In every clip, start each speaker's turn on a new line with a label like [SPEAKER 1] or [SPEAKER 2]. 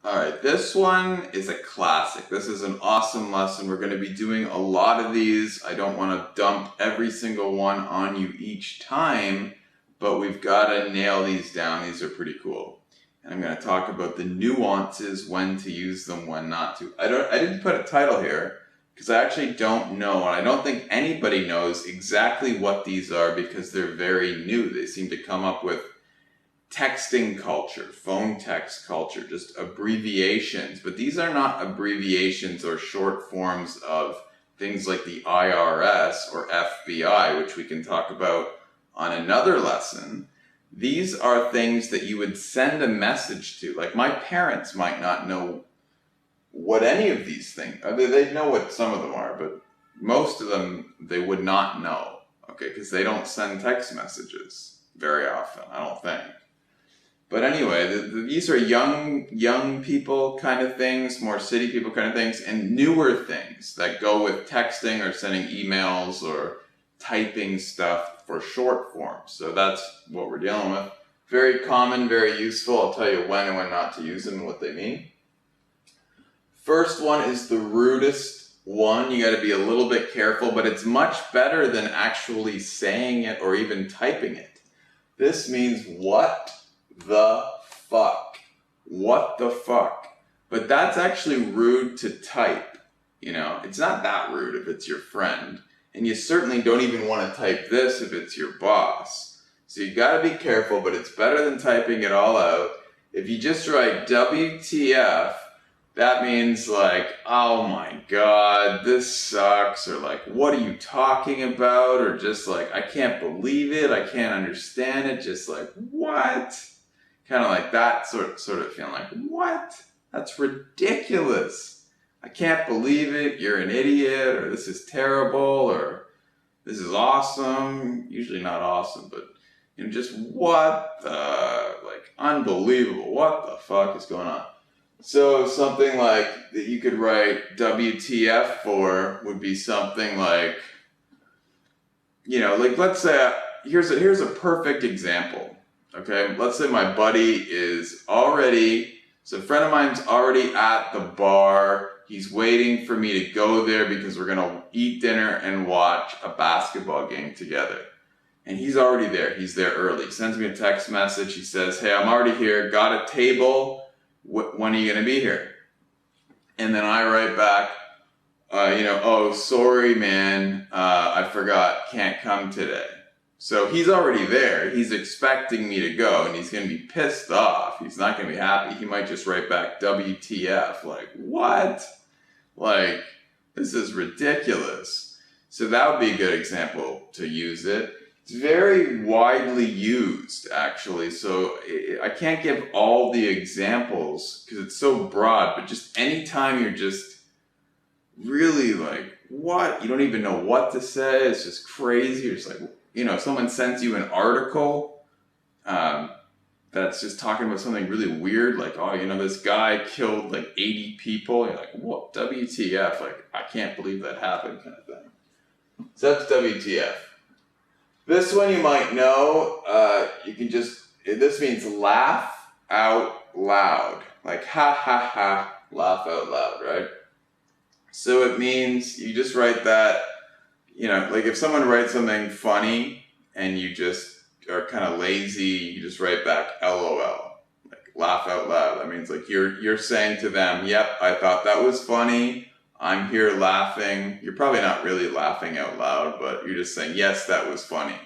[SPEAKER 1] Alright, this one is a classic. This is an awesome lesson. We're going to be doing a lot of these. I don't want to dump every single one on you each time, but we've got to nail these down. These are pretty cool. And I'm going to talk about the nuances, when to use them, when not to. I didn't put a title here because I actually don't know, and I don't think anybody knows exactly what these are because they're very new. They seem to come up with texting culture, phone text culture, just abbreviations. But these are not abbreviations or short forms of things like the IRS or FBI, which we can talk about on another lesson. These are things that you would send a message to. Like my parents might not know what any of these things are. They know what some of them are, but most of them they would not know, okay, because they don't send text messages very often, I don't think. But anyway, these are young people kind of things, more city people kind of things, and newer things that go with texting or sending emails or typing stuff for short forms. So that's what we're dealing with. Very common, very useful. I'll tell you when and when not to use them and what they mean. First one is the rudest one. You got to be a little bit careful, but it's much better than actually saying it or even typing it. This means what the fuck. What the fuck. But that's actually rude to type. You know, it's not that rude if it's your friend. And you certainly don't even want to type this if it's your boss. So you gotta be careful, but it's better than typing it all out. If you just write WTF, that means like, oh my god, this sucks, or like, what are you talking about? Or just like, I can't believe it, I can't understand it, just like, what? Kind of like that sort of feeling like, what? That's ridiculous. I can't believe it, you're an idiot, or this is terrible, or this is awesome. Usually not awesome, but you know, just what the, like, unbelievable. What the fuck is going on? So something like that you could write WTF for would be something like, you know, like let's say, here's a perfect example. Okay, let's say my buddy is already, so a friend of mine's already at the bar. He's waiting for me to go there because we're gonna eat dinner and watch a basketball game together. And he's already there. He's there early. He sends me a text message. He says, hey, I'm already here. Got a table. When are you gonna be here? And then I write back, you know, oh, sorry, man. I forgot. Can't come today. So he's already there. He's expecting me to go, and he's going to be pissed off. He's not going to be happy. He might just write back WTF, like, what? Like, this is ridiculous. So that would be a good example to use it. It's very widely used, actually, so I can't give all the examples because it's so broad, but just anytime you're just really like, what? You don't even know what to say. It's just crazy. You're just like, you know, if someone sends you an article that's just talking about something really weird, like, oh, you know, this guy killed like 80 people. You're like, what? WTF? Like, I can't believe that happened, kind of thing. So that's WTF. This one you might know. You can just, this means laugh out loud. Like, ha ha ha, laugh out loud, right? So it means you just write that. You know, like if someone writes something funny and you just are kind of lazy, you just write back LOL, like laugh out loud. That means like you're saying to them, yep, I thought that was funny. I'm here laughing. You're probably not really laughing out loud, but you're just saying, yes, that was funny.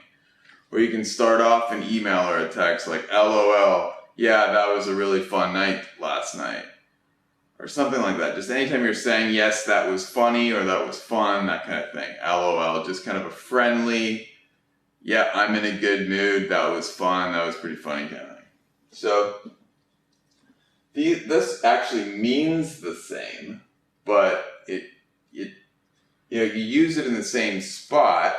[SPEAKER 1] Or you can start off an email or a text like LOL, yeah, that was a really fun night last night. Or something like that. Just anytime you're saying, yes, that was funny, or that was fun, that kind of thing. LOL, just kind of a friendly, yeah, I'm in a good mood, that was fun, that was pretty funny kind of thing. So, this actually means the same, but you know, you use it in the same spot,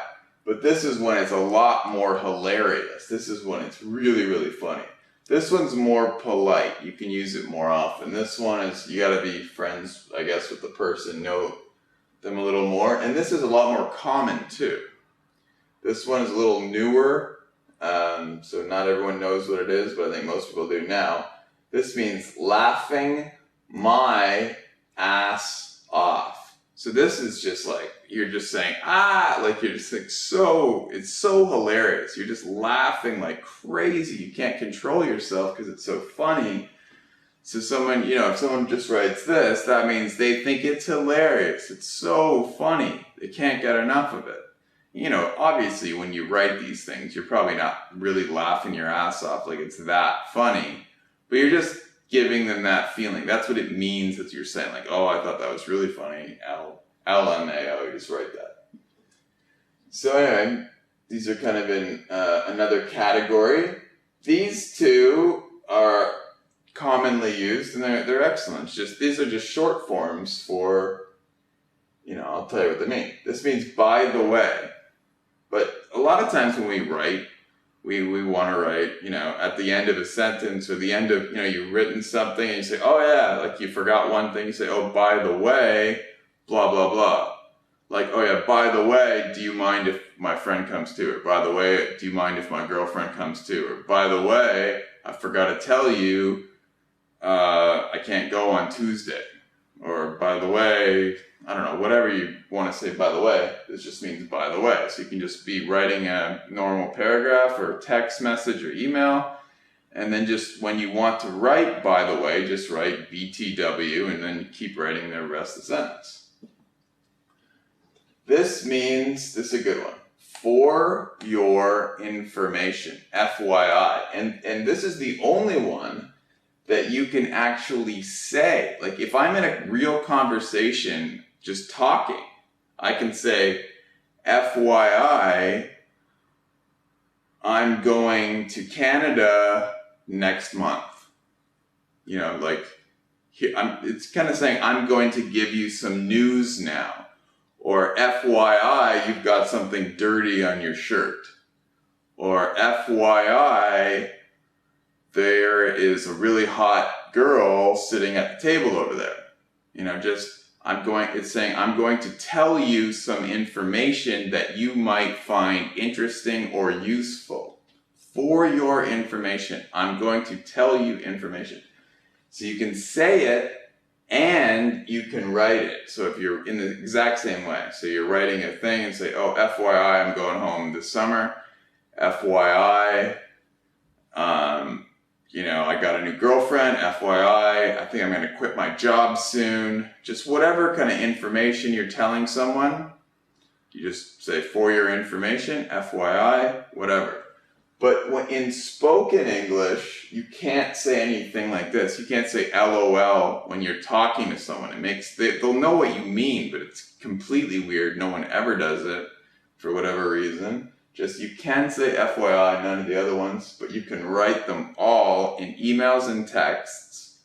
[SPEAKER 1] but this is when it's a lot more hilarious. This is when it's really, really funny. This one's more polite. You can use it more often. This one is, you gotta be friends, I guess, with the person, know them a little more. And this is a lot more common too. This one is a little newer, so not everyone knows what it is, but I think most people do now. This means laughing my ass off. So this is just like, you're just saying, ah, like you're just like it's so hilarious. You're just laughing like crazy. You can't control yourself because it's so funny. So someone, if someone just writes this, that means they think it's hilarious. It's so funny. They can't get enough of it. Obviously when you write these things, you're probably not really laughing your ass off like it's that funny, but you're just giving them that feeling. That's what it means that you're saying, like, oh, I thought that was really funny. LMAO, you just write that. So anyway, these are kind of in another category. These two are commonly used, and they're excellent. These are just short forms for, I'll tell you what they mean. This means by the way. But a lot of times when we write, we want to write, at the end of a sentence or the end of, you've written something and you say, oh yeah, like you forgot one thing, you say, oh, by the way, blah, blah, blah. Like, oh yeah, by the way, do you mind if my friend comes too? Or by the way, do you mind if my girlfriend comes too? Or by the way, I forgot to tell you, I can't go on Tuesday. Or by the way, I don't know, whatever you want to say by the way, this just means by the way. So you can just be writing a normal paragraph or text message or email, and then just when you want to write by the way, just write BTW and then keep writing the rest of the sentence. This means, this is a good one, for your information, FYI. And this is the only one that you can actually say. Like if I'm in a real conversation, just talking, I can say, FYI, I'm going to Canada next month. It's kind of saying, I'm going to give you some news now. Or FYI, you've got something dirty on your shirt. Or FYI, there is a really hot girl sitting at the table over there. It's saying, I'm going to tell you some information that you might find interesting or useful. For your information, I'm going to tell you information. So you can say it and you can write it. So if you're in the exact same way, so you're writing a thing and say, oh, FYI, I'm going home this summer. FYI, I got a new girlfriend, FYI, I think I'm going to quit my job soon. Just whatever kind of information you're telling someone, you just say for your information, FYI, whatever. But in spoken English, you can't say anything like this. You can't say LOL when you're talking to someone. They'll know what you mean, but it's completely weird. No one ever does it for whatever reason. You can say FYI, none of the other ones, but you can write them all in emails and texts.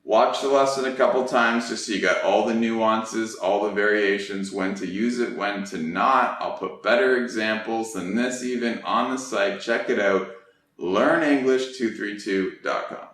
[SPEAKER 1] Watch the lesson a couple times just so you got all the nuances, all the variations, when to use it, when to not. I'll put better examples than this even on the site. Check it out, learnenglish232.com.